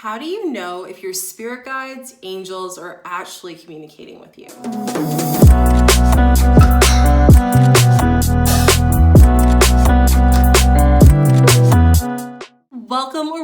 How do you know if your spirit guides, angels are actually communicating with you?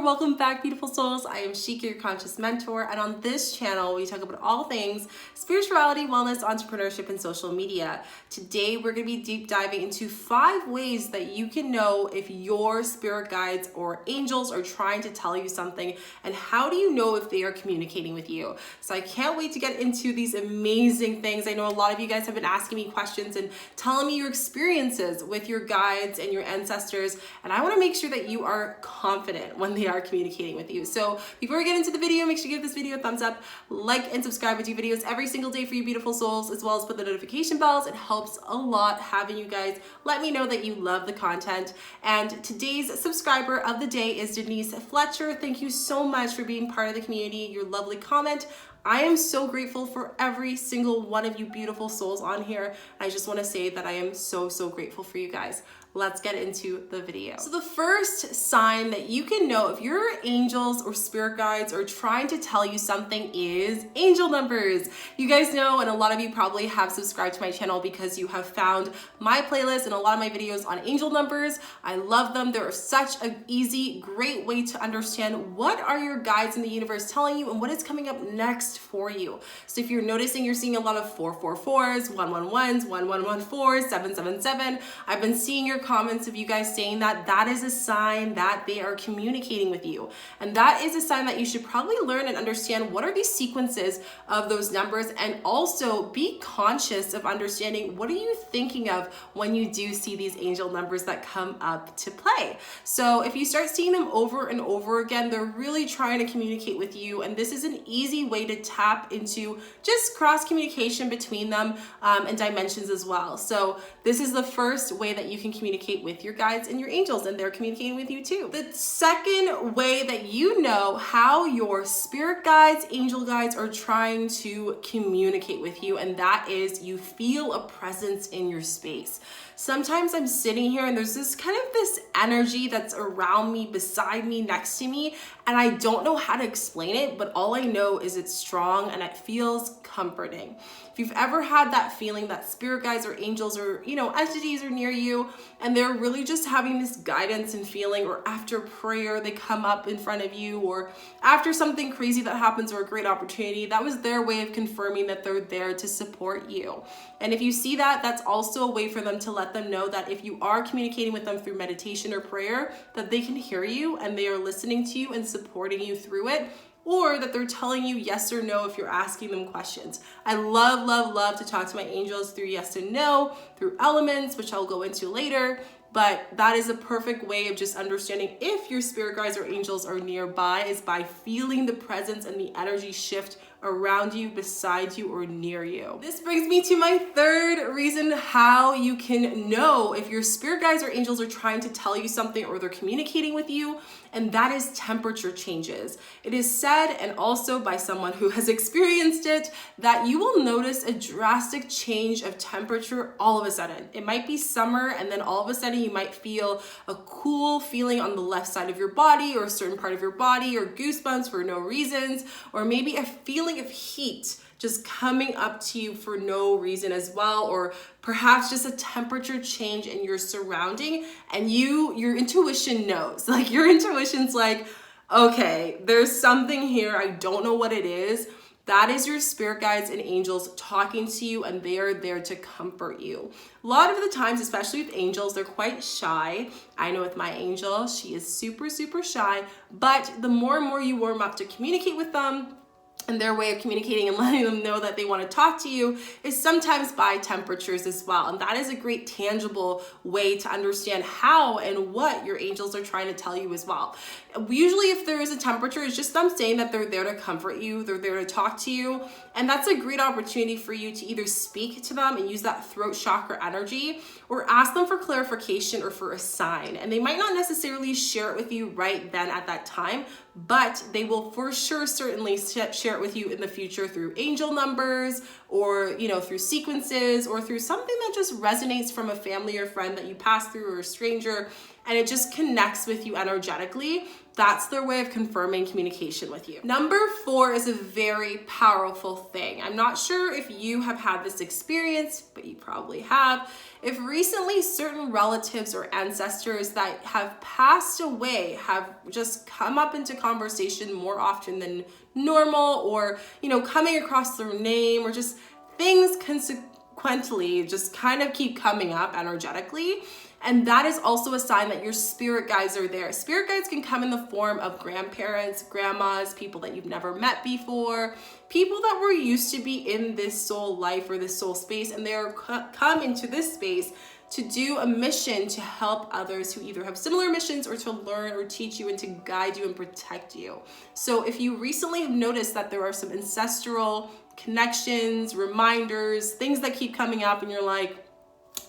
Welcome back, beautiful souls. I am Shika, your conscious mentor, and on this channel we talk about all things spirituality, wellness, entrepreneurship, and social media. Today we're going to be deep diving into 5 ways that you can know if your spirit guides or angels are trying to tell you something, and how do you know if they are communicating with you. So I can't wait to get into these amazing things. I know a lot of you guys have been asking me questions and telling me your experiences with your guides and your ancestors, and I want to make sure that you are confident when they are communicating with you. So before we get into the video, make sure you give this video a thumbs up, like and subscribe. I do videos every single day for you beautiful souls, as well as put the notification bells. It helps a lot having you guys let me know that you love the content. And today's subscriber of the day is Denise Fletcher. Thank you so much for being part of the community. Your lovely comment. I am so grateful for every single one of you beautiful souls on here. I just want to say that I am so grateful for you guys. Let's get into the video. So the first sign that you can know if your angels or spirit guides are trying to tell you something is angel numbers. You guys know, and a lot of you probably have subscribed to my channel because you have found my playlist and a lot of my videos on angel numbers. I love them. They're such an easy, great way to understand what are your guides in the universe telling you and what is coming up next for you. So if you're noticing, you're seeing a lot of 444s, 111s, 1114s, 777. I've been seeing your comments of you guys saying that that is a sign that they are communicating with you. And that is a sign that you should probably learn and understand what are these sequences of those numbers, and also be conscious of understanding what are you thinking of when you do see these angel numbers that come up to play. So if you start seeing them over and over again, they're really trying to communicate with you, and this is an easy way to tap into just cross communication between them and dimensions as well. So this is the first way that you can communicate with your guides and your angels, and they're communicating with you too. The second way that you know how your spirit guides, angel guides are trying to communicate with you, and that is you feel a presence in your space. Sometimes I'm sitting here and there's this energy that's around me, beside me, next to me, and I don't know how to explain it, but all I know is it's strong and it feels comforting. If you've ever had that feeling that spirit guides or angels or, entities are near you and they're really just having this guidance and feeling, or after prayer, they come up in front of you, or after something crazy that happens or a great opportunity, that was their way of confirming that they're there to support you. And if you see that, that's also a way for them to let them know that if you are communicating with them through meditation or prayer, that they can hear you and they are listening to you and supporting you through it, or that they're telling you yes or no if you're asking them questions. I love to talk to my angels through yes and no, through elements, which I'll go into later. But that is a perfect way of just understanding if your spirit guides or angels are nearby, is by feeling the presence and the energy shift around you, beside you, or near you. This brings me to my third reason how you can know if your spirit guides or angels are trying to tell you something or they're communicating with you, and that is temperature changes. It is said, and also by someone who has experienced it, that you will notice a drastic change of temperature all of a sudden. It might be summer, and then all of a sudden you might feel a cool feeling on the left side of your body or a certain part of your body, or goosebumps for no reasons, or maybe a feeling of heat just coming up to you for no reason as well, or perhaps just a temperature change in your surrounding, and your intuition knows. Like, your intuition's like, okay, there's something here, I don't know what it is. That is your spirit guides and angels talking to you, and they are there to comfort you. A lot of the times, especially with angels, they're quite shy. I know with my angel, she is super shy, but the more and more you warm up to communicate with them, and their way of communicating and letting them know that they want to talk to you is sometimes by temperatures as well. And that is a great tangible way to understand how and what your angels are trying to tell you as well. Usually if there is a temperature, it's just them saying that they're there to comfort you, they're there to talk to you. And that's a great opportunity for you to either speak to them and use that throat chakra energy, or ask them for clarification or for a sign. And they might not necessarily share it with you right then at that time, but they will for sure certainly share it with you in the future through angel numbers, or through sequences, or through something that just resonates from a family or friend that you pass through, or a stranger. and it just connects with you energetically, that's their way of confirming communication with you. Number 4 is a very powerful thing. I'm not sure if you have had this experience, but you probably have. If recently certain relatives or ancestors that have passed away have just come up into conversation more often than normal, or, coming across their name, or just things consequently just kind of keep coming up energetically. And that is also a sign that your spirit guides are there. Spirit guides can come in the form of grandparents, grandmas, people that you've never met before, people that were used to be in this soul life or this soul space, and they are come into this space to do a mission to help others who either have similar missions or to learn or teach you and to guide you and protect you. So if you recently have noticed that there are some ancestral connections, reminders, things that keep coming up, and you're like,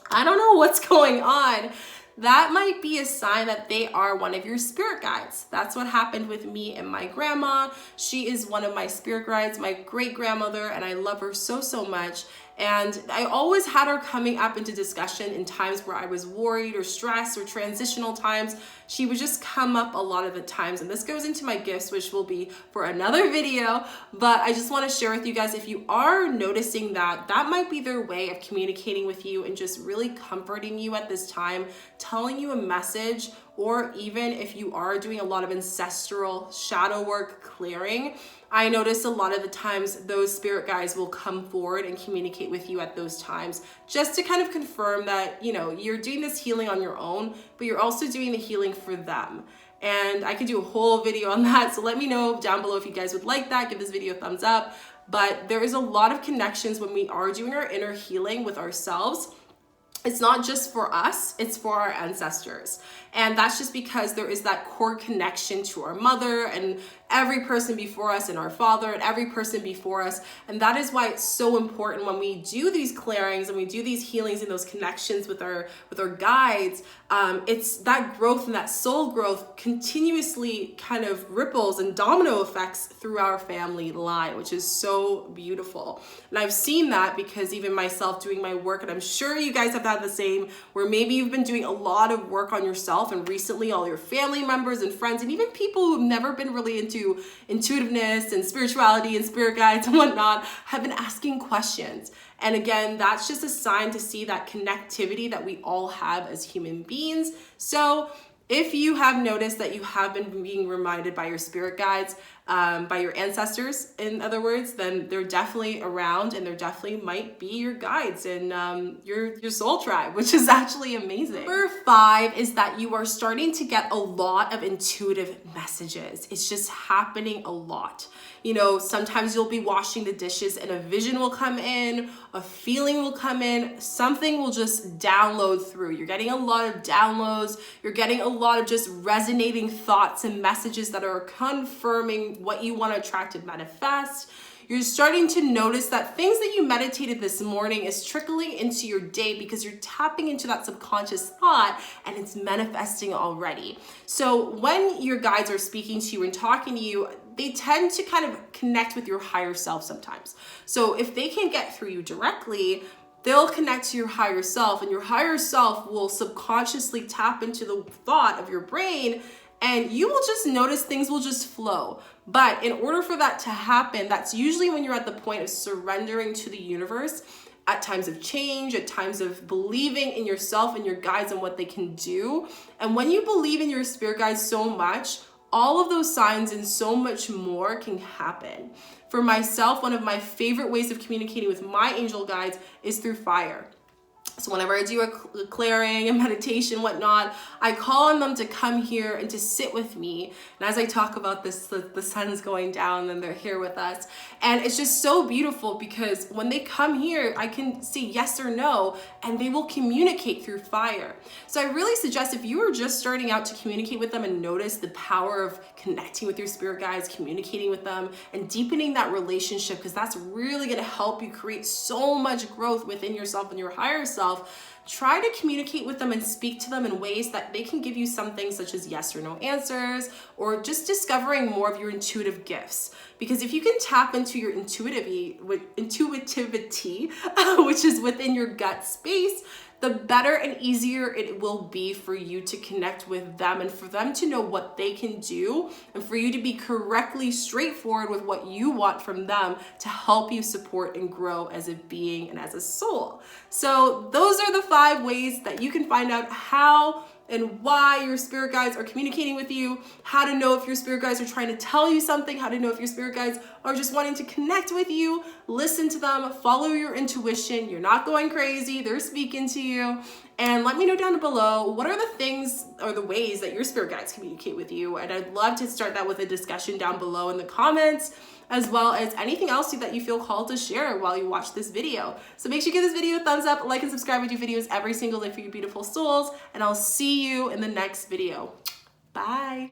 I don't know what's going on, that might be a sign that they are one of your spirit guides. That's what happened with me and my grandma. She is one of my spirit guides, my great grandmother, and I love her so, so much. And I always had her coming up into discussion in times where I was worried or stressed or transitional times. She would just come up a lot of the times. And this goes into my gifts, which will be for another video. But I just want to share with you guys, if you are noticing that, that might be their way of communicating with you and just really comforting you at this time, telling you a message. Or even if you are doing a lot of ancestral shadow work clearing, I notice a lot of the times those spirit guides will come forward and communicate with you at those times, just to kind of confirm that, you're doing this healing on your own, but you're also doing the healing for them. And I could do a whole video on that. So let me know down below if you guys would like that. Give this video a thumbs up. But there is a lot of connections when we are doing our inner healing with ourselves. It's not just for us, it's for our ancestors. And that's just because there is that core connection to our mother and every person before us, and our father and every person before us. And that is why it's so important when we do these clearings and we do these healings and those connections with our guides. It's that growth and that soul growth continuously kind of ripples and domino effects through our family line, which is so beautiful. And I've seen that because even myself doing my work, and I'm sure you guys have had the same, where maybe you've been doing a lot of work on yourself, and recently all your family members and friends and even people who've never been really into intuitiveness and spirituality and spirit guides and whatnot have been asking questions. And again, that's just a sign to see that connectivity that we all have as human beings. So if you have noticed that you have been being reminded by your spirit guides, by your ancestors, in other words, then they're definitely around, and they're definitely might be your guides and your soul tribe, which is actually amazing. Number 5 is that you are starting to get a lot of intuitive messages. It's just happening a lot. Sometimes you'll be washing the dishes and a vision will come in, a feeling will come in, something will just download through. You're getting a lot of downloads. You're getting a lot of just resonating thoughts and messages that are confirming what you want to attract and manifest. You're starting to notice that things that you meditated this morning is trickling into your day because you're tapping into that subconscious thought and it's manifesting already. So when your guides are speaking to you and talking to you, they tend to kind of connect with your higher self sometimes. So if they can't get through you directly, they'll connect to your higher self, and your higher self will subconsciously tap into the thought of your brain, and you will just notice things will just flow. But in order for that to happen, that's usually when you're at the point of surrendering to the universe, at times of change, at times of believing in yourself and your guides and what they can do. And when you believe in your spirit guides so much, all of those signs and so much more can happen. For myself, one of my favorite ways of communicating with my angel guides is through fire. So whenever I do a clearing, a meditation, whatnot, I call on them to come here and to sit with me. And as I talk about this, the sun's going down and they're here with us. And it's just so beautiful because when they come here, I can say yes or no, and they will communicate through fire. So I really suggest if you are just starting out to communicate with them and notice the power of connecting with your spirit guides, communicating with them, and deepening that relationship, because that's really going to help you create so much growth within yourself and your higher self. Try to communicate with them and speak to them in ways that they can give you something such as yes or no answers, or just discovering more of your intuitive gifts. Because if you can tap into your intuitivity, which is within your gut space, the better and easier it will be for you to connect with them and for them to know what they can do and for you to be correctly straightforward with what you want from them to help you support and grow as a being and as a soul. So those are the 5 ways that you can find out how and why your spirit guides are communicating with you, how to know if your spirit guides are trying to tell you something, how to know if your spirit guides are just wanting to connect with you. Listen to them, follow your intuition. You're not going crazy, they're speaking to you. And let me know down below, what are the things or the ways that your spirit guides communicate with you? And I'd love to start that with a discussion down below in the comments, as well as anything else that you feel called to share while you watch this video. So make sure you give this video a thumbs up, like and subscribe. I do videos every single day for you beautiful souls, and I'll see you in the next video. Bye.